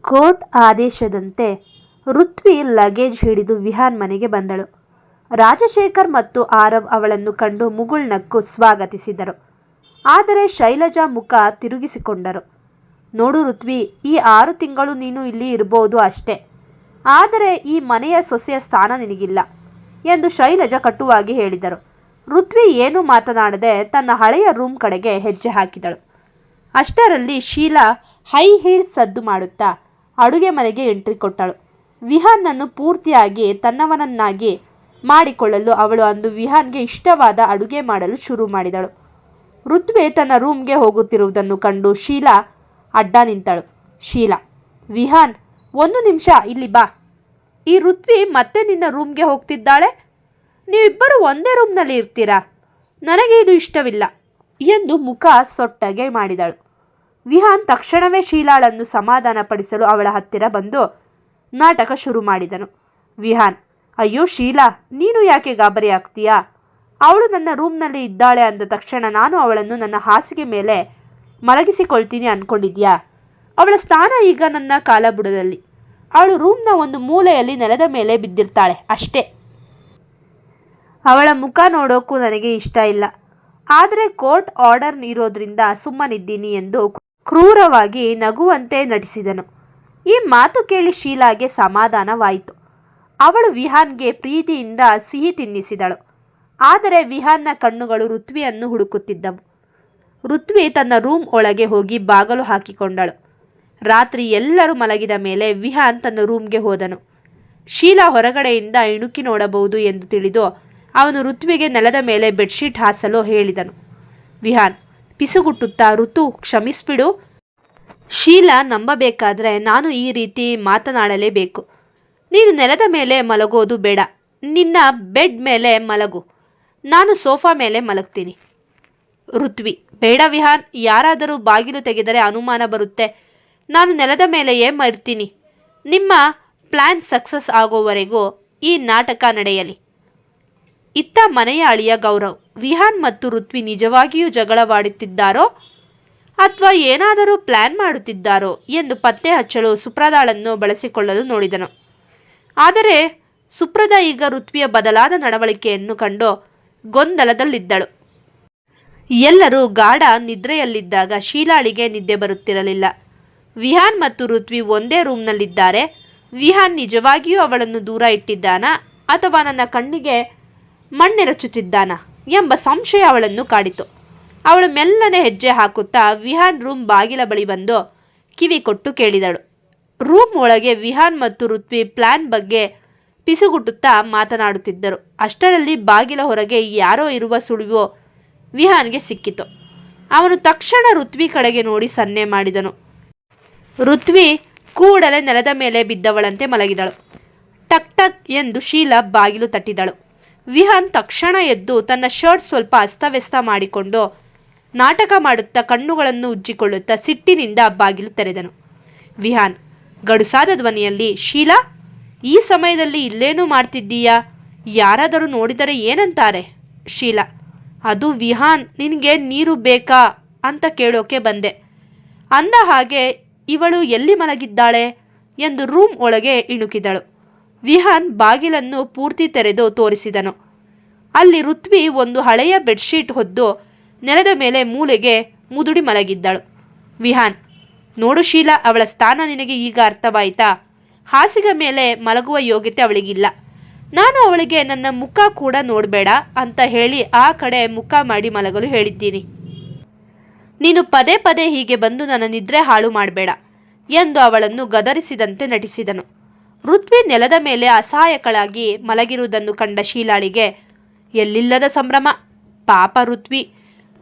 Court ಆದೇಶದಂತೆ Ruthvi luggage ಹಿಡಿದು ವಿಹಾನ್ ಮನೆಗೆ ಬಂದಳು. ರಾಜಶೇಖರ್ ಮತ್ತು ಆರವ್ ಅವಳನ್ನು ಕಂಡು ಮುಗುಳ್ನಕ್ಕು ಸ್ವಾಗತಿಸಿದರು. ಆದರೆ ಶೈಲಜಾ ಮುಖ ತಿರುಗಿಸಿಕೊಂಡರು. ನೋಡು ಋತ್ವಿ, ಈ 6 ತಿಂಗಳು ನೀನು ಇಲ್ಲಿ ಇರಬಹುದು ಅಷ್ಟೇ, ಆದರೆ ಈ ಮನೆಯ ಸೊಸೆಯ ಸ್ಥಾನ ನಿನಗಿಲ್ಲ ಎಂದು ಶೈಲಜಾ ಕಟುವಾಗಿ ಹೇಳಿದರು. ಋತ್ವಿ ಏನೂ ಮಾತನಾಡದೆ ತನ್ನ ಹಳೆಯ ರೂಮ್ ಕಡೆಗೆ ಹೆಜ್ಜೆ ಹಾಕಿದಳು. ಅಷ್ಟರಲ್ಲಿ ಶೀಲಾ ಹೈ ಹೀಲ್ ಸದ್ದು ಮಾಡುತ್ತಾ ಅಡುಗೆ ಮನೆಗೆ ಎಂಟ್ರಿ ಕೊಟ್ಟಳು. ವಿಹಾನ್ನನ್ನು ಪೂರ್ತಿಯಾಗಿ ತನ್ನವನನ್ನಾಗಿ ಮಾಡಿಕೊಳ್ಳಲು ಅವಳು ಅಂದು ವಿಹಾನ್ಗೆ ಇಷ್ಟವಾದ ಅಡುಗೆ ಮಾಡಲು ಶುರು ಮಾಡಿದಳು. ಋತ್ವಿ ತನ್ನ ರೂಮ್ಗೆ ಹೋಗುತ್ತಿರುವುದನ್ನು ಕಂಡು ಶೀಲಾ ಅಡ್ಡ ನಿಂತಳು. ಶೀಲಾ, ವಿಹಾನ್, 1 ನಿಮಿಷ ಇಲ್ಲಿ ಬಾ. ಈ ಋತ್ವಿ ಮತ್ತೆ ನಿನ್ನ ರೂಮ್ಗೆ ಹೋಗ್ತಿದ್ದಾಳೆ. ನೀವಿಬ್ಬರು ಒಂದೇ ರೂಮ್ನಲ್ಲಿ ಇರ್ತೀರಾ? ನನಗೆ ಇದು ಇಷ್ಟವಿಲ್ಲ ಎಂದು ಮುಖ ಸೊಟ್ಟಗೆ ಮಾಡಿದಳು. ವಿಹಾನ್ ತಕ್ಷಣವೇ ಶೀಲಾಳನ್ನು ಸಮಾಧಾನಪಡಿಸಲು ಅವಳ ಹತ್ತಿರ ಬಂದು ನಾಟಕ ಶುರು ಮಾಡಿದನು. ವಿಹಾನ್, ಅಯ್ಯೋ ಶೀಲಾ, ನೀನು ಯಾಕೆ ಗಾಬರಿ ಆಗ್ತೀಯಾ? ಅವಳು ನನ್ನ ರೂಮ್ನಲ್ಲಿ ಇದ್ದಾಳೆ ಅಂದ ತಕ್ಷಣ ನಾನು ಅವಳನ್ನು ನನ್ನ ಹಾಸಿಗೆ ಮೇಲೆ ಮಲಗಿಸಿಕೊಳ್ತೀನಿ ಅಂದ್ಕೊಂಡಿದ್ಯಾ? ಅವಳ ಸ್ಥಾನ ಈಗ ನನ್ನ ಕಾಲಬುಡದಲ್ಲಿ. ಅವಳು ರೂಮ್ನ ಒಂದು ಮೂಲೆಯಲ್ಲಿ ನೆಲದ ಮೇಲೆ ಬಿದ್ದಿರ್ತಾಳೆ ಅಷ್ಟೇ. ಅವಳ ಮುಖ ನೋಡೋಕ್ಕೂ ನನಗೆ ಇಷ್ಟ ಇಲ್ಲ. ಆದರೆ ಕೋರ್ಟ್ ಆರ್ಡರ್ ಇರೋದ್ರಿಂದ ಸುಮ್ಮನಿದ್ದೀನಿ ಎಂದು ಕ್ರೂರವಾಗಿ ನಗುವಂತೆ ನಟಿಸಿದನು. ಈ ಮಾತು ಕೇಳಿ ಶೀಲಾಗೆ ಸಮಾಧಾನವಾಯಿತು. ಅವಳು ವಿಹಾನ್ಗೆ ಪ್ರೀತಿಯಿಂದ ಸಿಹಿ ತಿನ್ನಿಸಿದಳು. ಆದರೆ ವಿಹಾನ್ನ ಕಣ್ಣುಗಳು ಋತ್ವಿಯನ್ನು ಹುಡುಕುತ್ತಿದ್ದವು. ಋತ್ವಿ ತನ್ನ ರೂಮ್ ಒಳಗೆ ಹೋಗಿ ಬಾಗಲು ಹಾಕಿಕೊಂಡಳು. ರಾತ್ರಿ ಎಲ್ಲರೂ ಮಲಗಿದ ಮೇಲೆ ವಿಹಾನ್ ತನ್ನ ರೂಮ್ಗೆ ಹೋದನು. ಶೀಲಾ ಹೊರಗಡೆಯಿಂದ ಇಣುಕಿ ನೋಡಬಹುದು ಎಂದು ತಿಳಿದು ಅವನು ಋತ್ವಿಗೆ ನೆಲದ ಮೇಲೆ ಬೆಡ್ಶೀಟ್ ಹಾಸಲು ಹೇಳಿದನು. ವಿಹಾನ್ ಪಿಸುಗುಟ್ಟುತ್ತಾ, ಋತು, ಕ್ಷಮಿಸ್ಬಿಡು. ಶೀಲಾ ನಂಬಬೇಕಾದ್ರೆ ನಾನು ಈ ರೀತಿ ಮಾತನಾಡಲೇಬೇಕು. ನೀನು ನೆಲದ ಮೇಲೆ ಮಲಗೋದು ಬೇಡ. ನಿನ್ನ ಬೆಡ್ ಮೇಲೆ ಮಲಗು. ನಾನು ಸೋಫಾ ಮೇಲೆ ಮಲಗ್ತೀನಿ. ಋತ್ವಿ, ಬೇಡ ವಿಹಾನ್, ಯಾರಾದರೂ ಬಾಗಿಲು ತೆಗೆದರೆ ಅನುಮಾನ ಬರುತ್ತೆ. ನಾನು ನೆಲದ ಮೇಲೆಯೇ ಇರ್ತೀನಿ. ನಿಮ್ಮ ಪ್ಲ್ಯಾನ್ ಸಕ್ಸಸ್ ಆಗೋವರೆಗೂ ಈ ನಾಟಕ ನಡೆಯಲಿ. ಇತ್ತ ಮನೆಯ ಅಳಿಯ ಗೌರವ್, ವಿಹಾನ್ ಮತ್ತು ಋತ್ವಿ ನಿಜವಾಗಿಯೂ ಜಗಳವಾಡುತ್ತಿದ್ದಾರೋ ಅಥವಾ ಏನಾದರೂ ಪ್ಲ್ಯಾನ್ ಮಾಡುತ್ತಿದ್ದಾರೋ ಎಂದು ಪತ್ತೆ ಹಚ್ಚಲು ಸುಪ್ರದಾಳನ್ನು ಬಳಸಿಕೊಳ್ಳಲು ನೋಡಿದನು. ಆದರೆ ಸುಪ್ರದಾ ಈಗ ಋತ್ವಿಯ ಬದಲಾದ ನಡವಳಿಕೆಯನ್ನು ಕಂಡು ಗೊಂದಲದಲ್ಲಿದ್ದಳು. ಎಲ್ಲರೂ ಗಾಢ ನಿದ್ರೆಯಲ್ಲಿದ್ದಾಗ ಶೀಲಾಳಿಗೆ ನಿದ್ದೆ ಬರುತ್ತಿರಲಿಲ್ಲ. ವಿಹಾನ್ ಮತ್ತು ಋತ್ವಿ ಒಂದೇ ರೂಮ್ನಲ್ಲಿದ್ದಾರೆ. ವಿಹಾನ್ ನಿಜವಾಗಿಯೂ ಅವಳನ್ನು ದೂರ ಇಟ್ಟಿದ್ದಾನಾ ಅಥವಾ ನನ್ನ ಕಣ್ಣಿಗೆ ಮಣ್ಣೆರಚುತ್ತಿದ್ದಾನಾ ಎಂಬ ಸಂಶಯ ಅವಳನ್ನು ಕಾಡಿತು. ಅವಳು ಮೆಲ್ಲನೆ ಹೆಜ್ಜೆ ಹಾಕುತ್ತಾ ವಿಹಾನ್ ರೂಮ್ ಬಾಗಿಲ ಬಳಿ ಬಂದು ಕಿವಿ ಕೊಟ್ಟು ಕೇಳಿದಳು. ರೂಮ್ ಒಳಗೆ ವಿಹಾನ್ ಮತ್ತು ಋತ್ವಿ ಪ್ಲಾನ್ ಬಗ್ಗೆ ಪಿಸುಗುಟ್ಟುತ್ತಾ ಮಾತನಾಡುತ್ತಿದ್ದರು. ಅಷ್ಟರಲ್ಲಿ ಬಾಗಿಲ ಹೊರಗೆ ಯಾರೋ ಇರುವ ಸುಳಿವು ವಿಹಾನ್ಗೆ ಸಿಕ್ಕಿತು. ಅವನು ತಕ್ಷಣ ಋತ್ವಿ ಕಡೆಗೆ ನೋಡಿ ಸನ್ನೆ ಮಾಡಿದನು. ಋತ್ವಿ ಕೂಡಲೇ ನೆಲದ ಮೇಲೆ ಬಿದ್ದವಳಂತೆ ಮಲಗಿದಳು. ಟಕ್ ಟಕ್ ಎಂದು ಶೀಲಾ ಬಾಗಿಲು ತಟ್ಟಿದಳು. ವಿಹಾನ್ ತಕ್ಷಣ ಎದ್ದು ತನ್ನ ಶರ್ಟ್ ಸ್ವಲ್ಪ ಅಸ್ತವ್ಯಸ್ತ ಮಾಡಿಕೊಂಡು ನಾಟಕ ಮಾಡುತ್ತಾ ಕಣ್ಣುಗಳನ್ನು ಉಜ್ಜಿಕೊಳ್ಳುತ್ತಾ ಸಿಟ್ಟಿನಿಂದ ಬಾಗಿಲು ತೆರೆದನು. ವಿಹಾನ್ ಗಡುಸಾದ ಧ್ವನಿಯಲ್ಲಿ, ಶೀಲಾ, ಈ ಸಮಯದಲ್ಲಿ ಇಲ್ಲೇನು ಮಾಡ್ತಿದ್ದೀಯಾ? ಯಾರಾದರೂ ನೋಡಿದರೆ ಏನಂತಾರೆ? ಶೀಲಾ, ಅದು ವಿಹಾನ್, ನಿನಗೆ ನೀರು ಬೇಕಾ ಅಂತ ಕೇಳೋಕೆ ಬಂದೆ. ಅಂದ ಹಾಗೆ ಇವಳು ಎಲ್ಲಿ ಮಲಗಿದ್ದಾಳೆ ಎಂದು ರೂಮ್ ಒಳಗೆ ಇಣುಕಿದಳು. ವಿಹಾನ್ ಬಾಗಿಲನ್ನು ಪೂರ್ತಿ ತೆರೆದು ತೋರಿಸಿದನು. ಅಲ್ಲಿ ಋತ್ವಿ ಒಂದು ಹಳೆಯ ಬೆಡ್ಶೀಟ್ ಹೊದ್ದು ನೆಲದ ಮೇಲೆ ಮೂಲೆಗೆ ಮುದುಡಿ ಮಲಗಿದ್ದಳು. ವಿಹಾನ್, ನೋಡು ಶೀಲಾ, ಅವಳ ಸ್ಥಾನ ನಿನಗೆ ಈಗ ಅರ್ಥವಾಯಿತಾ? ಹಾಸಿಗೆ ಮೇಲೆ ಮಲಗುವ ಯೋಗ್ಯತೆ ಅವಳಿಗಿಲ್ಲ. ನಾನು ಅವಳಿಗೆ ನನ್ನ ಮುಖ ಕೂಡ ನೋಡಬೇಡ ಅಂತ ಹೇಳಿ ಆ ಕಡೆ ಮುಖ ಮಾಡಿ ಮಲಗಲು ಹೇಳಿದ್ದೀನಿ. ನೀನು ಪದೇ ಪದೇ ಹೀಗೆ ಬಂದು ನನ್ನ ನಿದ್ರೆ ಹಾಳು ಮಾಡಬೇಡ ಎಂದು ಅವಳನ್ನು ಗದರಿಸಿದಂತೆ ನಟಿಸಿದನು. ಋತ್ವಿ ನೆಲದ ಮೇಲೆ ಅಸಹಾಯಕಳಾಗಿ ಮಲಗಿರುವುದನ್ನು ಕಂಡ ಶೀಲಾಳಿಗೆ ಎಲ್ಲಿಲ್ಲದ ಸಂಭ್ರಮ. ಪಾಪ ಋತ್ವಿ,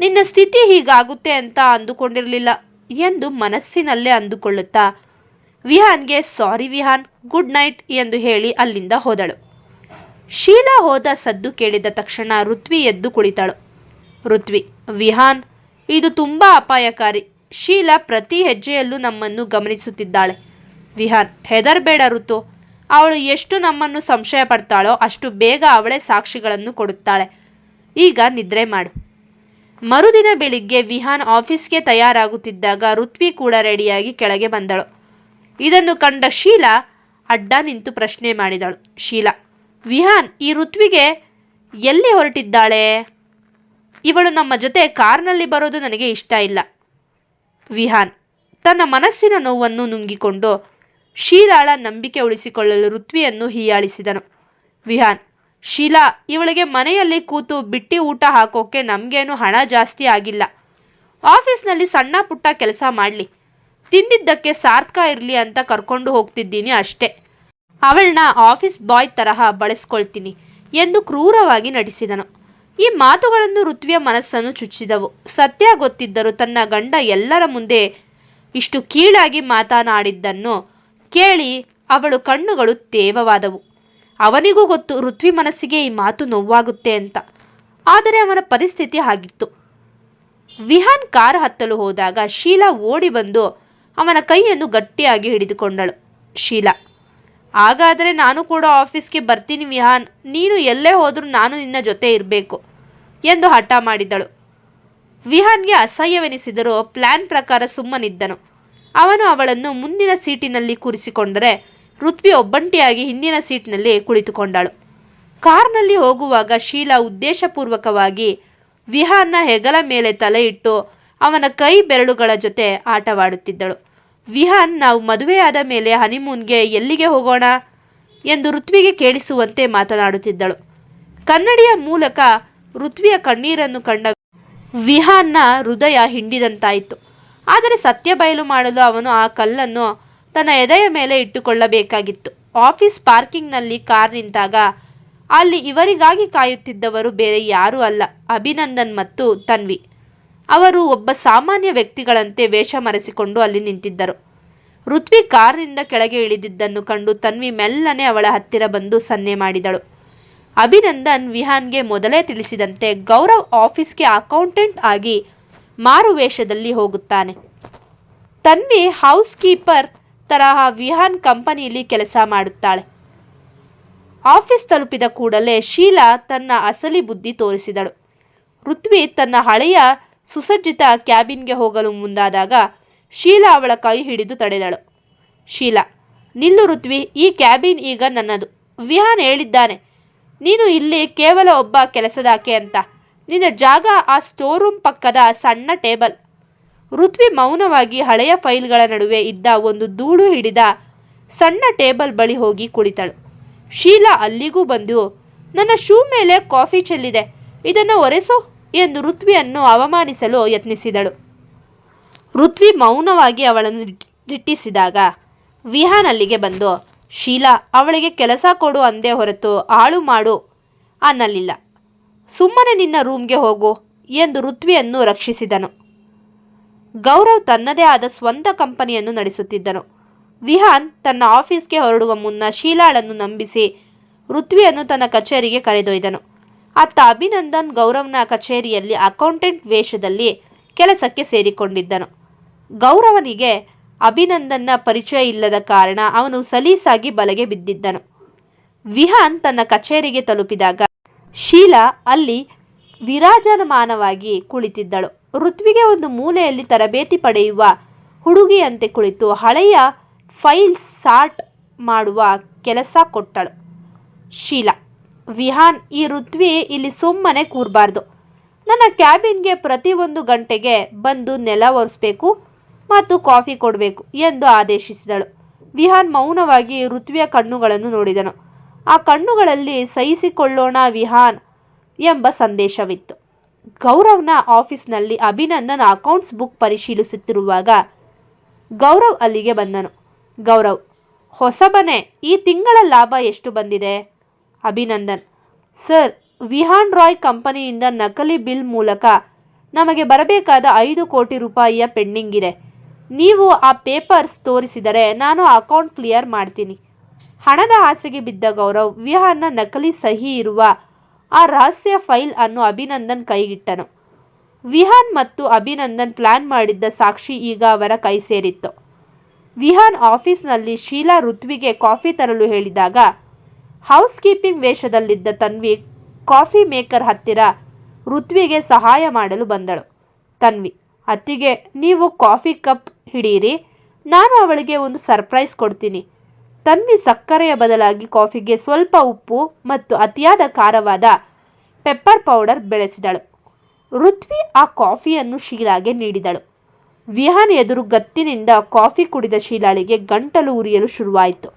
ನಿನ್ನ ಸ್ಥಿತಿ ಹೀಗಾಗುತ್ತೆ ಅಂತ ಅಂದುಕೊಂಡಿರಲಿಲ್ಲ ಎಂದು ಮನಸ್ಸಿನಲ್ಲೇ ಅಂದುಕೊಳ್ಳುತ್ತಾ ವಿಹಾನ್ಗೆ ಸಾರಿ ವಿಹಾನ್, ಗುಡ್ ನೈಟ್ ಎಂದು ಹೇಳಿ ಅಲ್ಲಿಂದ ಹೋದಳು. ಶೀಲಾ ಹೋದ ಸದ್ದು ಕೇಳಿದ ತಕ್ಷಣ ಋತ್ವಿ ಎದ್ದು ಕುಳಿತಳು. ಋತ್ವಿ, ವಿಹಾನ್, ಇದು ತುಂಬಾ ಅಪಾಯಕಾರಿ. ಶೀಲಾ ಪ್ರತಿ ಹೆಜ್ಜೆಯಲ್ಲೂ ನಮ್ಮನ್ನು ಗಮನಿಸುತ್ತಿದ್ದಾಳೆ. ವಿಹಾನ್, ಹೆದರಬೇಡ ಋತು. ಅವಳು ಎಷ್ಟು ನಮ್ಮನ್ನು ಸಂಶಯ ಪಡ್ತಾಳೋ ಅಷ್ಟು ಬೇಗ ಅವಳೇ ಸಾಕ್ಷಿಗಳನ್ನು ಕೊಡುತ್ತಾಳೆ. ಈಗ ನಿದ್ರೆ ಮಾಡು. ಮರುದಿನ ಬೆಳಿಗ್ಗೆ ವಿಹಾನ್ ಆಫೀಸ್ಗೆ ತಯಾರಾಗುತ್ತಿದ್ದಾಗ ಋತ್ವಿ ಕೂಡ ರೆಡಿಯಾಗಿ ಕೆಳಗೆ ಬಂದಳು. ಇದನ್ನು ಕಂಡ ಶೀಲಾ ಅಡ್ಡ ನಿಂತು ಪ್ರಶ್ನೆ ಮಾಡಿದಳು. ಶೀಲಾ, ವಿಹಾನ್ ಈ ಋತ್ವಿಗೆ ಎಲ್ಲಿ ಹೊರಟಿದ್ದಾಳೆ? ಇವಳು ನಮ್ಮ ಜೊತೆ ಕಾರ್ನಲ್ಲಿ ಬರೋದು ನನಗೆ ಇಷ್ಟ ಇಲ್ಲ. ವಿಹಾನ್ ತನ್ನ ಮನಸ್ಸಿನ ನೋವನ್ನು ನುಂಗಿಕೊಂಡು ಶೀಲಾಳ ನಂಬಿಕೆ ಉಳಿಸಿಕೊಳ್ಳಲು ಋತ್ವಿಯನ್ನು ಹೀಯಾಳಿಸಿದನು. ವಿಹಾನ್, ಶೀಲಾ, ಇವಳಿಗೆ ಮನೆಯಲ್ಲಿ ಕೂತು ಬಿಟ್ಟಿ ಊಟ ಹಾಕೋಕೆ ನಮಗೇನು ಹಣ ಜಾಸ್ತಿ ಆಗಿಲ್ಲ. ಆಫೀಸ್ನಲ್ಲಿ ಸಣ್ಣ ಪುಟ್ಟ ಕೆಲಸ ಮಾಡಲಿ, ತಿಂದಿದ್ದಕ್ಕೆ ಸಾರ್ಥಕ ಇರಲಿ ಅಂತ ಕರ್ಕೊಂಡು ಹೋಗ್ತಿದ್ದೀನಿ ಅಷ್ಟೇ. ಅವಳನ್ನ ಆಫೀಸ್ ಬಾಯ್ ತರಹ ಬಳಸ್ಕೊಳ್ತೀನಿ ಎಂದು ಕ್ರೂರವಾಗಿ ನಟಿಸಿದನು. ಈ ಮಾತುಗಳನ್ನು ಋತ್ವಿಯ ಮನಸ್ಸನ್ನು ಚುಚ್ಚಿದವು. ಸತ್ಯ ಗೊತ್ತಿದ್ದರೂ ತನ್ನ ಗಂಡ ಎಲ್ಲರ ಮುಂದೆ ಇಷ್ಟು ಕೀಳಾಗಿ ಮಾತನಾಡಿದ್ದನ್ನು ಕೇಳಿ ಅವಳು ಕಣ್ಣುಗಳು ತೇವವಾದವು. ಅವನಿಗೂ ಗೊತ್ತು ಋತ್ವಿ ಮನಸ್ಸಿಗೆ ಈ ಮಾತು ನೋವಾಗುತ್ತೆ ಅಂತ. ಆದರೆ ಅವನ ಪರಿಸ್ಥಿತಿ ಹಾಗಿತ್ತು. ವಿಹಾನ್ ಕಾರ್ ಹತ್ತಲು ಹೋದಾಗ ಶೀಲಾ ಓಡಿ ಬಂದು ಅವನ ಕೈಯನ್ನು ಗಟ್ಟಿಯಾಗಿ ಹಿಡಿದುಕೊಂಡಳು. ಶೀಲಾ, ಹಾಗಾದರೆ ನಾನು ಕೂಡ ಆಫೀಸ್ಗೆ ಬರ್ತೀನಿ ವಿಹಾನ್, ನೀನು ಎಲ್ಲೇ ಹೋದ್ರೂ ನಾನು ನಿನ್ನ ಜೊತೆ ಇರಬೇಕು ಎಂದು ಹಠ ಮಾಡಿದಳು. ವಿಹಾನ್ಗೆ ಅಸಹ್ಯವೆನಿಸಿದರೂ ಪ್ಲಾನ್ ಪ್ರಕಾರ ಸುಮ್ಮನಿದ್ದನು. ಅವನು ಅವಳನ್ನು ಮುಂದಿನ ಸೀಟಿನಲ್ಲಿ ಕೂರಿಸಿಕೊಂಡರೆ ಋತ್ವಿ ಒಬ್ಬಂಟಿಯಾಗಿ ಹಿಂದಿನ ಸೀಟ್ನಲ್ಲಿ ಕುಳಿತುಕೊಂಡಳು. ಕಾರ್ನಲ್ಲಿ ಹೋಗುವಾಗ ಶೀಲಾ ಉದ್ದೇಶಪೂರ್ವಕವಾಗಿ ವಿಹಾನ್ನ ಹೆಗಲ ಮೇಲೆ ತಲೆ ಇಟ್ಟು ಅವನ ಕೈ ಬೆರಳುಗಳ ಜೊತೆ ಆಟವಾಡುತ್ತಿದ್ದಳು. ವಿಹಾನ್, ನಾವು ಮದುವೆಯಾದ ಮೇಲೆ ಹನಿಮೂನ್ಗೆ ಎಲ್ಲಿಗೆ ಹೋಗೋಣ ಎಂದು ಋತ್ವಿಗೆ ಕೇಳಿಸುವಂತೆ ಮಾತನಾಡುತ್ತಿದ್ದಳು. ಕನ್ನಡಿಯ ಮೂಲಕ ಋತ್ವಿಯ ಕಣ್ಣೀರನ್ನು ಕಂಡ ವಿಹಾನ್ನ ಹೃದಯ ಹಿಂಡಿದಂತಾಯಿತು. ಆದರೆ ಸತ್ಯ ಬಯಲು ಮಾಡಲು ಅವನು ಆ ಕಲ್ಲನ್ನು ತನ್ನ ಎದೆಯ ಮೇಲೆ ಇಟ್ಟುಕೊಳ್ಳಬೇಕಾಗಿತ್ತು. ಆಫೀಸ್ ಪಾರ್ಕಿಂಗ್ನಲ್ಲಿ ಕಾರ್ ನಿಂತಾಗ ಅಲ್ಲಿ ಇವರಿಗಾಗಿ ಕಾಯುತ್ತಿದ್ದವರು ಬೇರೆ ಯಾರೂ ಅಲ್ಲ, ಅಭಿನಂದನ್ ಮತ್ತು ತನ್ವಿ. ಅವರು ಒಬ್ಬ ಸಾಮಾನ್ಯ ವ್ಯಕ್ತಿಗಳಂತೆ ವೇಷ ಮರೆಸಿಕೊಂಡು ಅಲ್ಲಿ ನಿಂತಿದ್ದರು. ಋತ್ವಿ ಕಾರ್ನಿಂದ ಕೆಳಗೆ ಇಳಿದಿದ್ದನ್ನು ಕಂಡು ತನ್ವಿ ಮೆಲ್ಲನೆ ಅವಳ ಹತ್ತಿರ ಬಂದು ಸನ್ನೆ ಮಾಡಿದಳು. ಅಭಿನಂದನ್ ವಿಹಾನ್ಗೆ ಮೊದಲೇ ತಿಳಿಸಿದಂತೆ ಗೌರವ್ ಆಫೀಸ್ಗೆ ಅಕೌಂಟೆಂಟ್ ಆಗಿ ಮಾರು ವೇಷದಲ್ಲಿ ಹೋಗುತ್ತಾನೆ. ತನ್ವಿ ಹೌಸ್ ಕೀಪರ್ ತರಹ ವಿಹಾನ್ ಕಂಪನಿಯಲ್ಲಿ ಕೆಲಸ ಮಾಡುತ್ತಾಳೆ. ಆಫೀಸ್ ತಲುಪಿದ ಕೂಡಲೇ ಶೀಲಾ ತನ್ನ ಅಸಲಿ ಬುದ್ಧಿ ತೋರಿಸಿದಳು. ಋತ್ವಿ ತನ್ನ ಹಳೆಯ ಸುಸಜ್ಜಿತ ಕ್ಯಾಬಿನ್ಗೆ ಹೋಗಲು ಮುಂದಾದಾಗ ಶೀಲಾ ಅವಳ ಕೈ ಹಿಡಿದು ತಡೆದಳು. ಶೀಲಾ, ನಿಲ್ಲು ಋತ್ವಿ, ಈ ಕ್ಯಾಬಿನ್ ಈಗ ನನ್ನದು. ವಿಹಾನ್ ಹೇಳಿದ್ದಾನೆ ನೀನು ಇಲ್ಲಿ ಕೇವಲ ಒಬ್ಬ ಕೆಲಸದಾಕೆ ಅಂತ. ನಿನ್ನ ಜಾಗ ಆ ಸ್ಟೋರ್ ರೂಮ್ ಪಕ್ಕದ ಸಣ್ಣ ಟೇಬಲ್. ಋತ್ವಿ ಮೌನವಾಗಿ ಹಳೆಯ ಫೈಲ್ಗಳ ನಡುವೆ ಇದ್ದ ಒಂದು ಧೂಳು ಹಿಡಿದ ಸಣ್ಣ ಟೇಬಲ್ ಬಳಿ ಹೋಗಿ ಕುಳಿತಳು. ಶೀಲಾ ಅಲ್ಲಿಗೂ ಬಂದು, ನನ್ನ ಶೂ ಮೇಲೆ ಕಾಫಿ ಚೆಲ್ಲಿದೆ, ಇದನ್ನು ಒರೆಸು ಎಂದು ಋತ್ವಿಯನ್ನು ಅವಮಾನಿಸಲು ಯತ್ನಿಸಿದಳು. ಋತ್ವಿ ಮೌನವಾಗಿ ಅವಳನ್ನು ದಿಟ್ಟಿಸಿದಾಗ ವಿಹಾನ್ ಅಲ್ಲಿಗೆ ಬಂದು, ಶೀಲಾ, ಅವಳಿಗೆ ಕೆಲಸ ಕೊಡು ಅಂದೇ ಹೊರತು ಆಳು ಮಾಡು ಅನ್ನಲಿಲ್ಲ. ಸುಮ್ಮನೆ ನಿನ್ನ ರೂಮ್ಗೆ ಹೋಗು ಎಂದು ಋತ್ವಿಯನ್ನು ರಕ್ಷಿಸಿದನು. ಗೌರವ್ ತನ್ನದೇ ಆದ ಸ್ವಂತ ಕಂಪನಿಯನ್ನು ನಡೆಸುತ್ತಿದ್ದನು. ವಿಹಾನ್ ತನ್ನ ಆಫೀಸ್ಗೆ ಹೊರಡುವ ಮುನ್ನ ಶೀಲಾಳನ್ನು ನಂಬಿಸಿ ಋತ್ವಿಯನ್ನು ತನ್ನ ಕಚೇರಿಗೆ ಕರೆದೊಯ್ದನು. ಅತ್ತ ಅಭಿನಂದನ್ ಗೌರವ್ನ ಕಚೇರಿಯಲ್ಲಿ ಅಕೌಂಟೆಂಟ್ ವೇಷದಲ್ಲಿ ಕೆಲಸಕ್ಕೆ ಸೇರಿಕೊಂಡಿದ್ದನು. ಗೌರವನಿಗೆ ಅಭಿನಂದನ್ನ ಪರಿಚಯ ಇಲ್ಲದ ಕಾರಣ ಅವನು ಸಲೀಸಾಗಿ ಬಲೆಗೆ ಬಿದ್ದಿದ್ದನು. ವಿಹಾನ್ ತನ್ನ ಕಚೇರಿಗೆ ತಲುಪಿದಾಗ ಶೀಲಾ ಅಲ್ಲಿ ವಿರಾಜಮಾನವಾಗಿ ಕುಳಿತಿದ್ದಳು. ಋತ್ವಿಗೆ ಒಂದು ಮೂಲೆಯಲ್ಲಿ ತರಬೇತಿ ಪಡೆಯುವ ಹುಡುಗಿಯಂತೆ ಕುಳಿತು ಹಳೆಯ ಫೈಲ್ ಸಾರ್ಟ್ ಮಾಡುವ ಕೆಲಸ ಕೊಟ್ಟಳು. ಶೀಲಾ, ವಿಹಾನ್, ಈ ಋತ್ವಿ ಇಲ್ಲಿ ಸುಮ್ಮನೆ ಕೂರಬಾರ್ದು. ನನ್ನ ಕ್ಯಾಬಿನ್ಗೆ ಪ್ರತಿ 1 ಗಂಟೆಗೆ ಬಂದು ನೆಲ ಒರೆಸಬೇಕು ಮತ್ತು ಕಾಫಿ ಕೊಡಬೇಕು ಎಂದು ಆದೇಶಿಸಿದಳು. ವಿಹಾನ್ ಮೌನವಾಗಿ ಋತ್ವಿಯ ಕಣ್ಣುಗಳನ್ನು ನೋಡಿದನು. ಆ ಕಣ್ಣುಗಳಲ್ಲಿ ಸಹಿಸಿಕೊಳ್ಳೋಣ ವಿಹಾನ್ ಎಂಬ ಸಂದೇಶವಿತ್ತು. ಗೌರವ್ನ ಆಫೀಸ್ನಲ್ಲಿ ಅಭಿನಂದನ್ ಅಕೌಂಟ್ಸ್ ಬುಕ್ ಪರಿಶೀಲಿಸುತ್ತಿರುವಾಗ ಗೌರವ್ ಅಲ್ಲಿಗೆ ಬಂದನು. ಗೌರವ್, ಹೊಸಬನೇ, ಈ ತಿಂಗಳ ಲಾಭ ಎಷ್ಟು ಬಂದಿದೆ? ಅಭಿನಂದನ್, ಸರ್, ವಿಹಾನ್ ರಾಯ್ ಕಂಪನಿಯಿಂದ ನಕಲಿ ಬಿಲ್ ಮೂಲಕ ನಮಗೆ ಬರಬೇಕಾದ 5 ಕೋಟಿ ರೂಪಾಯಿಯ ಪೆಂಡಿಂಗ್ ಇದೆ. ನೀವು ಆ ಪೇಪರ್ಸ್ ತೋರಿಸಿದರೆ ನಾನು ಅಕೌಂಟ್ ಕ್ಲಿಯರ್ ಮಾಡ್ತೀನಿ. ಹಣದ ಆಸೆಗೆ ಬಿದ್ದ ಗೌರವ್ ವಿಹಾನ್ನ ನಕಲಿ ಸಹಿ ಇರುವ ಆ ರಹಸ್ಯ ಫೈಲ್ ಅನ್ನು ಅಭಿನಂದನ್ ಕೈಗಿಟ್ಟನು. ವಿಹಾನ್ ಮತ್ತು ಅಭಿನಂದನ್ ಪ್ಲಾನ್ ಮಾಡಿದ್ದ ಸಾಕ್ಷಿ ಈಗ ಅವರ ಕೈ ಸೇರಿತ್ತು. ವಿಹಾನ್ ಆಫೀಸ್ನಲ್ಲಿ ಶೀಲಾ ಋತ್ವಿಗೆ ಕಾಫಿ ತರಲು ಹೇಳಿದಾಗ ಹೌಸ್ ಕೀಪಿಂಗ್ ವೇಷದಲ್ಲಿದ್ದ ತನ್ವಿ ಕಾಫಿ ಮೇಕರ್ ಹತ್ತಿರ ಋತ್ವಿಗೆ ಸಹಾಯ ಮಾಡಲು ಬಂದಳು. ತನ್ವಿ, ಅತ್ತಿಗೆ, ನೀವು ಕಾಫಿ ಕಪ್ ಹಿಡೀರಿ, ನಾನು ಅವಳಿಗೆ ಒಂದು ಸರ್ಪ್ರೈಸ್ ಕೊಡ್ತೀನಿ. ತನ್ವಿ ಸಕ್ಕರೆಯ ಬದಲಾಗಿ ಕಾಫಿಗೆ ಸ್ವಲ್ಪ ಉಪ್ಪು ಮತ್ತು ಅತಿಯಾದ ಖಾರವಾದ ಪೆಪ್ಪರ್ ಪೌಡರ್ ಬೆಳೆಸಿದಳು. ಋತ್ವಿ ಆ ಕಾಫಿಯನ್ನು ಶೀಲಾಗೆ ನೀಡಿದಳು. ವಿಹಾನ್ ಎದುರು ಗತ್ತಿನಿಂದ ಕಾಫಿ ಕುಡಿದ ಶೀಲಾಳಿಗೆ ಗಂಟಲು ಉರಿಯಲು ಶುರುವಾಯಿತು.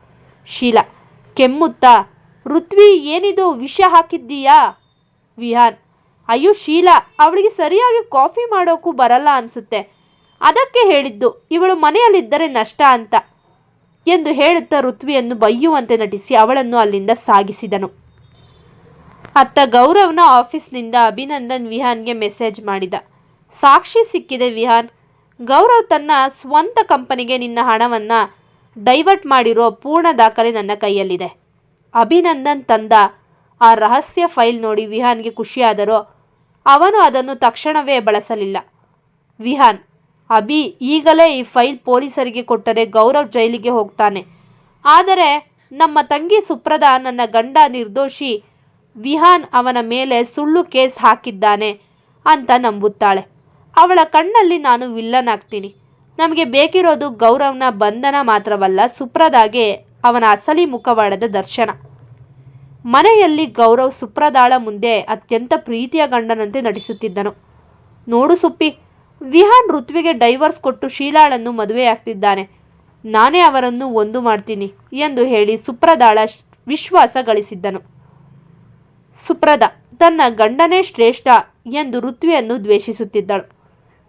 ಶೀಲಾ ಕೆಮ್ಮುತ್ತಾ, ಋತ್ವಿ ಏನಿದು, ವಿಷ ಹಾಕಿದ್ದೀಯಾ? ವಿಹಾನ್, ಅಯ್ಯೋ ಶೀಲಾ, ಅವಳಿಗೆ ಸರಿಯಾಗಿ ಕಾಫಿ ಮಾಡೋಕ್ಕೂ ಬರಲ್ಲ ಅನ್ಸುತ್ತೆ, ಅದಕ್ಕೆ ಹೇಳಿದ್ದು ಇವಳು ಮನೆಯಲ್ಲಿದ್ದರೆ ನಷ್ಟ ಅಂತ ಎಂದು ಹೇಳುತ್ತಾ ಋತ್ವಿಯನ್ನು ಬೈಯುವಂತೆ ನಟಿಸಿ ಅವಳನ್ನು ಅಲ್ಲಿಂದ ಸಾಗಿಸಿದನು. ಅತ್ತ ಗೌರವ್ನ ಆಫೀಸ್ನಿಂದ ಅಭಿನಂದನ್ ವಿಹಾನ್ಗೆ ಮೆಸೇಜ್ ಮಾಡಿದ. ಸಾಕ್ಷಿ ಸಿಕ್ಕಿದೆ ವಿಹಾನ್. ಗೌರವ್ ತನ್ನ ಸ್ವಂತ ಕಂಪನಿಗೆ ನಿನ್ನ ಹಣವನ್ನು ಡೈವರ್ಟ್ ಮಾಡಿರೋ ಪೂರ್ಣ ದಾಖಲೆ ನನ್ನ ಕೈಯಲ್ಲಿದೆ. ಅಭಿನಂದನ್ ತಂದ ಆ ರಹಸ್ಯ ಫೈಲ್ ನೋಡಿ ವಿಹಾನ್ಗೆ ಖುಷಿಯಾದರೂ ಅವನು ಅದನ್ನು ತಕ್ಷಣವೇ ಬಳಸಲಿಲ್ಲ. ವಿಹಾನ್, ಅಭಿ ಈಗಲೇ ಈ ಫೈಲ್ ಪೊಲೀಸರಿಗೆ ಕೊಟ್ಟರೆ ಗೌರವ್ ಜೈಲಿಗೆ ಹೋಗ್ತಾನೆ. ಆದರೆ ನಮ್ಮ ತಂಗಿ ಸುಪ್ರದಾ ನನ್ನ ಗಂಡ ನಿರ್ದೋಷಿ, ವಿಹಾನ್ ಅವನ ಮೇಲೆ ಸುಳ್ಳು ಕೇಸ್ ಹಾಕಿದ್ದಾನೆ ಅಂತ ನಂಬುತ್ತಾಳೆ. ಅವಳ ಕಣ್ಣಲ್ಲಿ ನಾನು ವಿಲ್ಲನ್ ಆಗ್ತೀನಿ. ನಮಗೆ ಬೇಕಿರೋದು ಗೌರವ್ನ ಬಂಧನ ಮಾತ್ರವಲ್ಲ, ಸುಪ್ರದಾಗೆ ಅವನ ಅಸಲಿ ಮುಖವಾಡದ ದರ್ಶನ. ಮನೆಯಲ್ಲಿ ಗೌರವ್ ಸುಪ್ರದಾಳ ಮುಂದೆ ಅತ್ಯಂತ ಪ್ರೀತಿಯ ಗಂಡನಂತೆ ನಟಿಸುತ್ತಿದ್ದನು. ನೋಡು ಸುಪ್ಪಿ, ವಿಹಾನ್ ಋತ್ವಿಗೆ ಡೈವರ್ಸ್ ಕೊಟ್ಟು ಶೀಲಾಳನ್ನು ಮದುವೆಯಾಗ್ತಿದ್ದಾನೆ. ನಾನೇ ಅವರನ್ನು ಒಂದು ಮಾಡ್ತೀನಿ ಎಂದು ಹೇಳಿ ಸುಪ್ರದಾಳ ವಿಶ್ವಾಸ ಗಳಿಸಿದ್ದನು. ಸುಪ್ರದಾ ತನ್ನ ಗಂಡನೇ ಶ್ರೇಷ್ಠ ಎಂದು ಋತ್ವಿಯನ್ನು ದ್ವೇಷಿಸುತ್ತಿದ್ದಳು.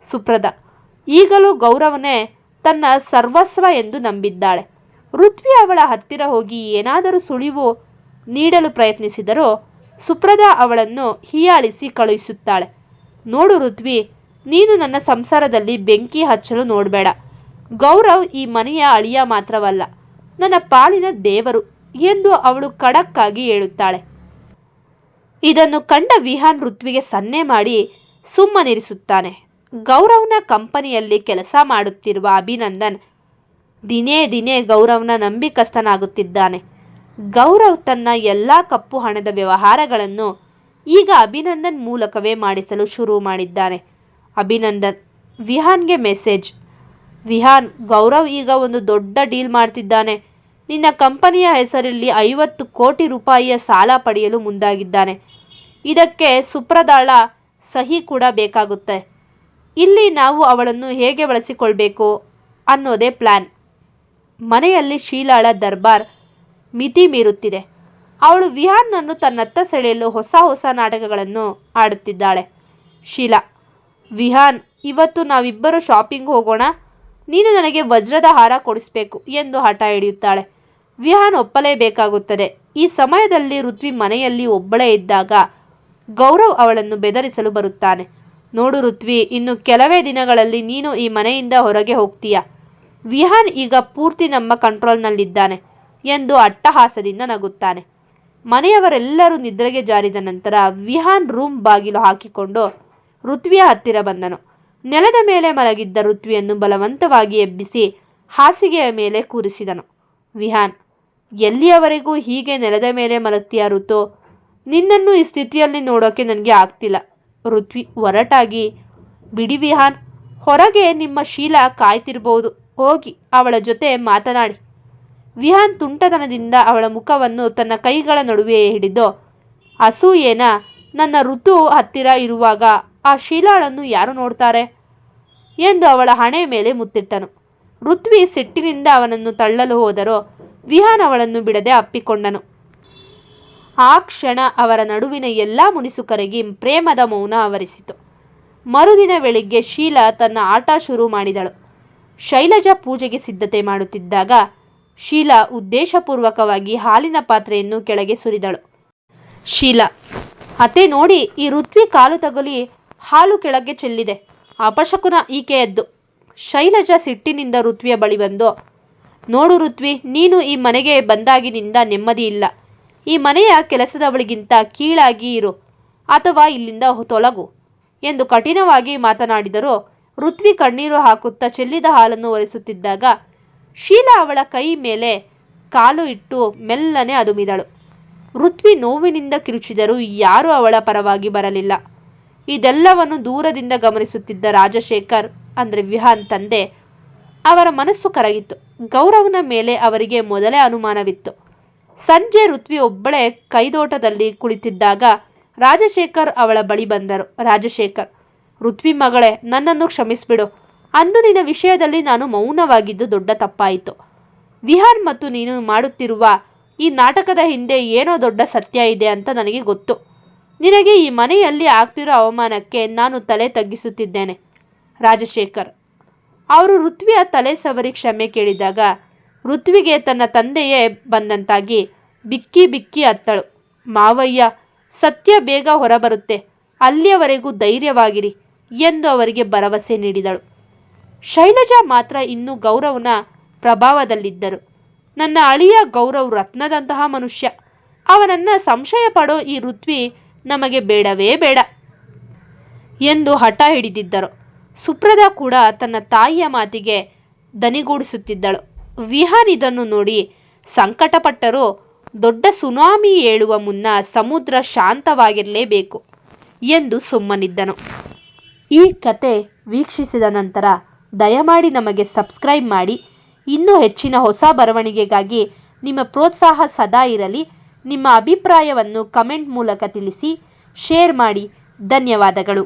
ಸುಪ್ರದಾ ಈಗಲೂ ಗೌರವನೇ ತನ್ನ ಸರ್ವಸ್ವ ಎಂದು ನಂಬಿದ್ದಾಳೆ. ಋತ್ವಿ ಅವಳ ಹತ್ತಿರ ಹೋಗಿ ಏನಾದರೂ ಸುಳಿವು ನೀಡಲು ಪ್ರಯತ್ನಿಸಿದರೂ ಸುಪ್ರದಾ ಅವಳನ್ನು ಹೀಯಾಳಿಸಿ ಕಳುಹಿಸುತ್ತಾಳೆ. ನೋಡು ಋತ್ವಿ, ನೀನು ನನ್ನ ಸಂಸಾರದಲ್ಲಿ ಬೆಂಕಿ ಹಚ್ಚಲು ನೋಡಬೇಡ. ಗೌರವ್ ಈ ಮನೆಯ ಅಳಿಯ ಮಾತ್ರವಲ್ಲ, ನನ್ನ ಪಾಲಿನ ದೇವರು ಎಂದು ಅವಳು ಖಡಕ್ಕಾಗಿ ಹೇಳುತ್ತಾಳೆ. ಇದನ್ನು ಕಂಡ ವಿಹಾನ್ ಋತ್ವಿಗೆ ಸನ್ನೆ ಮಾಡಿ ಸುಮ್ಮನಿರಿಸುತ್ತಾನೆ. ಗೌರವ್ನ ಕಂಪನಿಯಲ್ಲಿ ಕೆಲಸ ಮಾಡುತ್ತಿರುವ ಅಭಿನಂದನ್ ದಿನೇ ದಿನೇ ಗೌರವ್ನ ನಂಬಿಕಸ್ಥನಾಗುತ್ತಿದ್ದಾನೆ. ಗೌರವ್ ತನ್ನ ಎಲ್ಲ ಕಪ್ಪು ಹಣದ ವ್ಯವಹಾರಗಳನ್ನು ಈಗ ಅಭಿನಂದನ್ ಮೂಲಕವೇ ಮಾಡಿಸಲು ಶುರು ಮಾಡಿದ್ದಾನೆ. ಅಭಿನಂದನ್ ವಿಹಾನ್ಗೆ ಮೆಸೇಜ್. ವಿಹಾನ್, ಗೌರವ್ ಈಗ ಒಂದು ದೊಡ್ಡ ಡೀಲ್ ಮಾಡ್ತಿದ್ದಾನೆ. ನಿನ್ನ ಕಂಪನಿಯ ಹೆಸರಲ್ಲಿ 50 ಕೋಟಿ ರೂಪಾಯಿಯ ಸಾಲ ಪಡೆಯಲು ಮುಂದಾಗಿದ್ದಾನೆ. ಇದಕ್ಕೆ ಸುಪ್ರದಾಳ ಸಹಿ ಕೂಡ ಬೇಕಾಗುತ್ತೆ. ಇಲ್ಲಿ ನಾವು ಅವಳನ್ನು ಹೇಗೆ ಬಳಸಿಕೊಳ್ಬೇಕು ಅನ್ನೋದೇ ಪ್ಲಾನ್. ಮನೆಯಲ್ಲಿ ಶೀಲಾಳ ದರ್ಬಾರ್ ಮಿತಿ ಮೀರುತ್ತಿದೆ. ಅವಳು ವಿಹಾನ್ನನ್ನು ತನ್ನತ್ತ ಸೆಳೆಯಲು ಹೊಸ ಹೊಸ ನಾಟಕಗಳನ್ನು ಆಡುತ್ತಿದ್ದಾಳೆ. ಶೀಲಾ, ವಿಹಾನ್, ಇವತ್ತು ನಾವಿಬ್ಬರು ಶಾಪಿಂಗ್ ಹೋಗೋಣ. ನೀನು ನನಗೆ ವಜ್ರದ ಹಾರ ಕೊಡಿಸ್ಬೇಕು ಎಂದು ಹಠ ಹಿಡಿಯುತ್ತಾಳೆ. ವಿಹಾನ್ ಒಪ್ಪಲೇಬೇಕಾಗುತ್ತದೆ. ಈ ಸಮಯದಲ್ಲಿ ಋತ್ವಿ ಮನೆಯಲ್ಲಿ ಒಬ್ಬಳೇ ಇದ್ದಾಗ ಗೌರವ್ ಅವಳನ್ನು ಬೆದರಿಸಲು ಬರುತ್ತಾನೆ. ನೋಡು ಋತ್ವಿ, ಇನ್ನು ಕೆಲವೇ ದಿನಗಳಲ್ಲಿ ನೀನು ಈ ಮನೆಯಿಂದ ಹೊರಗೆ ಹೋಗ್ತೀಯ. ವಿಹಾನ್ ಈಗ ಪೂರ್ತಿ ನಮ್ಮ ಕಂಟ್ರೋಲ್ನಲ್ಲಿದ್ದಾನೆ ಎಂದು ಅಟ್ಟಹಾಸದಿಂದ ನಗುತ್ತಾನೆ. ಮನೆಯವರೆಲ್ಲರೂ ನಿದ್ರೆಗೆ ಜಾರಿದ ನಂತರ ವಿಹಾನ್ ರೂಮ್ ಬಾಗಿಲು ಹಾಕಿಕೊಂಡು ಋತ್ವಿಯ ಹತ್ತಿರ ಬಂದನು. ನೆಲದ ಮೇಲೆ ಮಲಗಿದ್ದ ಋತ್ವಿಯನ್ನು ಬಲವಂತವಾಗಿ ಎಬ್ಬಿಸಿ ಹಾಸಿಗೆಯ ಮೇಲೆ ಕೂರಿಸಿದನು. ವಿಹಾನ್, ಎಲ್ಲಿಯವರೆಗೂ ಹೀಗೆ ನೆಲದ ಮೇಲೆ ಮಲಗ್ತೀಯ ಋತು? ನಿನ್ನನ್ನು ಈ ಸ್ಥಿತಿಯಲ್ಲಿ ನೋಡೋಕೆ ನನಗೆ ಆಗ್ತಿಲ್ಲ. ಋತ್ವಿ ಒರಟಾಗಿ, ಬಿಡಿ ವಿಹಾನ್, ಹೊರಗೆ ನಿಮ್ಮ ಶೀಲಾ ಕಾಯ್ತಿರ್ಬೋದು, ಹೋಗಿ ಅವಳ ಜೊತೆ ಮಾತನಾಡಿ. ವಿಹಾನ್ ತುಂಟತನದಿಂದ ಅವಳ ಮುಖವನ್ನು ತನ್ನ ಕೈಗಳ ನಡುವೆ ಹಿಡಿದು, ಅಸೂಯೇನ, ನನ್ನ ಋತು ಹತ್ತಿರ ಇರುವಾಗ ಆ ಶೀಲಾಳನ್ನು ಯಾರು ನೋಡ್ತಾರೆ ಎಂದು ಅವಳ ಹಣೆ ಮೇಲೆ ಮುತ್ತಿಟ್ಟನು. ಋತ್ವಿ ಸಿಟ್ಟಿನಿಂದ ಅವನನ್ನು ತಳ್ಳಲು ಹೋದರೂ ವಿಹಾನ್ ಅವಳನ್ನು ಬಿಡದೆ ಅಪ್ಪಿಕೊಂಡನು. ಆ ಕ್ಷಣ ಅವರ ನಡುವಿನ ಎಲ್ಲ ಮುನಿಸು ಕರಗಿ ಪ್ರೇಮದ ಮೌನ ಆವರಿಸಿತು. ಮರುದಿನ ಬೆಳಿಗ್ಗೆ ಶೀಲಾ ತನ್ನ ಆಟ ಶುರು ಮಾಡಿದಳು. ಶೈಲಜಾ ಪೂಜೆಗೆ ಸಿದ್ಧತೆ ಮಾಡುತ್ತಿದ್ದಾಗ ಶೀಲಾ ಉದ್ದೇಶಪೂರ್ವಕವಾಗಿ ಹಾಲಿನ ಪಾತ್ರೆಯನ್ನು ಕೆಳಗೆ ಸುರಿದಳು. ಶೀಲಾ, ಅತ್ತೆ ನೋಡಿ, ಈ ಋತ್ವಿ ಕಾಲು ತಗುಲಿ ಹಾಲು ಕೆಳಗೆ ಚೆಲ್ಲಿದೆ. ಅಪಶಕುನ ಈಕೆಯದ್ದು. ಶೈಲಜಾ ಸಿಟ್ಟಿನಿಂದ ಋತ್ವಿಯ ಬಳಿ ಬಂದು, ನೋಡು ಋತ್ವಿ, ನೀನು ಈ ಮನೆಗೆ ಬಂದಾಗಿನಿಂದ ನೆಮ್ಮದಿ ಇಲ್ಲ. ಈ ಮನೆಯ ಕೆಲಸದವಳಿಗಿಂತ ಕೀಳಾಗಿ ಇರು ಅಥವಾ ಇಲ್ಲಿಂದ ತೊಲಗು ಎಂದು ಕಠಿಣವಾಗಿ ಮಾತನಾಡಿದರೂ ಋತ್ವಿ ಕಣ್ಣೀರು ಹಾಕುತ್ತಾ ಚೆಲ್ಲಿದ ಹಾಲನ್ನು ಒರೆಸುತ್ತಿದ್ದಾಗ ಶೀಲಾ ಅವಳ ಕೈ ಮೇಲೆ ಕಾಲು ಇಟ್ಟು ಮೆಲ್ಲನೆ ಅದುಮಿದಳು. ಋತ್ವಿ ನೋವಿನಿಂದ ಕಿರುಚಿದರೂ ಯಾರೂ ಅವಳ ಪರವಾಗಿ ಬರಲಿಲ್ಲ. ಇದೆಲ್ಲವನ್ನು ದೂರದಿಂದ ಗಮನಿಸುತ್ತಿದ್ದ ರಾಜಶೇಖರ್ ಅಂದರೆ ವಿಹಾನ್ ತಂದೆ ಅವರ ಮನಸ್ಸು ಕರಗಿತು. ಗೌರವನ ಮೇಲೆ ಅವರಿಗೆ ಮೊದಲೇ ಅನುಮಾನವಿತ್ತು. ಸಂಜೆ ಋತ್ವಿ ಒಬ್ಬಳೇ ಕೈದೋಟದಲ್ಲಿ ಕುಳಿತಿದ್ದಾಗ ರಾಜಶೇಖರ್ ಅವಳ ಬಳಿ ಬಂದರು. ರಾಜಶೇಖರ್, ಋತ್ವಿ ಮಗಳೇ, ನನ್ನನ್ನು ಕ್ಷಮಿಸಿಬಿಡು. ಅಂದು ನಿನ್ನ ವಿಷಯದಲ್ಲಿ ನಾನು ಮೌನವಾಗಿದ್ದು ದೊಡ್ಡ ತಪ್ಪಾಯಿತು. ವಿಹಾನ್ ಮತ್ತು ನೀನು ಮಾಡುತ್ತಿರುವ ಈ ನಾಟಕದ ಹಿಂದೆ ಏನೋ ದೊಡ್ಡ ಸತ್ಯ ಇದೆ ಅಂತ ನನಗೆ ಗೊತ್ತು. ನಿನಗೆ ಈ ಮನೆಯಲ್ಲಿ ಆಗ್ತಿರೋ ಅವಮಾನಕ್ಕೆ ನಾನು ತಲೆ ತಗ್ಗಿಸುತ್ತಿದ್ದೇನೆ. ರಾಜಶೇಖರ್ ಅವರು ಋತ್ವಿಯ ತಲೆ ಸವರಿ ಕ್ಷಮೆ ಕೇಳಿದಾಗ ಋತ್ವಿಗೆ ತನ್ನ ತಂದೆಯೇ ಬಂದಂತಾಗಿ ಬಿಕ್ಕಿ ಬಿಕ್ಕಿ ಅತ್ತಳು. ಮಾವಯ್ಯ, ಸತ್ಯ ಬೇಗ ಹೊರಬರುತ್ತೆ, ಅಲ್ಲಿಯವರೆಗೂ ಧೈರ್ಯವಾಗಿರಿ ಎಂದು ಅವರಿಗೆ ಭರವಸೆ ನೀಡಿದಳು. ಶೈಲಜಾ ಮಾತ್ರ ಇನ್ನೂ ಗೌರವನ ಪ್ರಭಾವದಲ್ಲಿದ್ದರು. ನನ್ನ ಅಳಿಯ ಗೌರವ್ ರತ್ನದಂತಹ ಮನುಷ್ಯ. ಅವನನ್ನ ಸಂಶಯ ಪಡೋ ಈ ಋತ್ವಿ ನಮಗೆ ಬೇಡವೇ ಬೇಡ ಎಂದು ಹಠ ಹಿಡಿದಿದ್ದರು. ಸುಪ್ರದಾ ಕೂಡ ತನ್ನ ತಾಯಿಯ ಮಾತಿಗೆ ದನಿಗೂಡಿಸುತ್ತಿದ್ದಳು. ವಿಹಾನ್ ಇದನ್ನು ನೋಡಿ ಸಂಕಟಪಟ್ಟರೂ ದೊಡ್ಡ ಸುನಾಮಿ ಏಳುವ ಮುನ್ನ ಸಮುದ್ರ ಶಾಂತವಾಗಿರಲೇಬೇಕು ಎಂದು ಸುಮ್ಮನಿದ್ದನು. ಈ ಕತೆ ವೀಕ್ಷಿಸಿದ ನಂತರ ದಯಮಾಡಿ ನಮಗೆ ಸಬ್ಸ್ಕ್ರೈಬ್ ಮಾಡಿ. ಇನ್ನೂ ಹೆಚ್ಚಿನ ಹೊಸ ಬರವಣಿಗೆಗಾಗಿ ನಿಮ್ಮ ಪ್ರೋತ್ಸಾಹ ಸದಾ ಇರಲಿ. ನಿಮ್ಮ ಅಭಿಪ್ರಾಯವನ್ನು ಕಮೆಂಟ್ ಮೂಲಕ ತಿಳಿಸಿ, ಶೇರ್ ಮಾಡಿ. ಧನ್ಯವಾದಗಳು.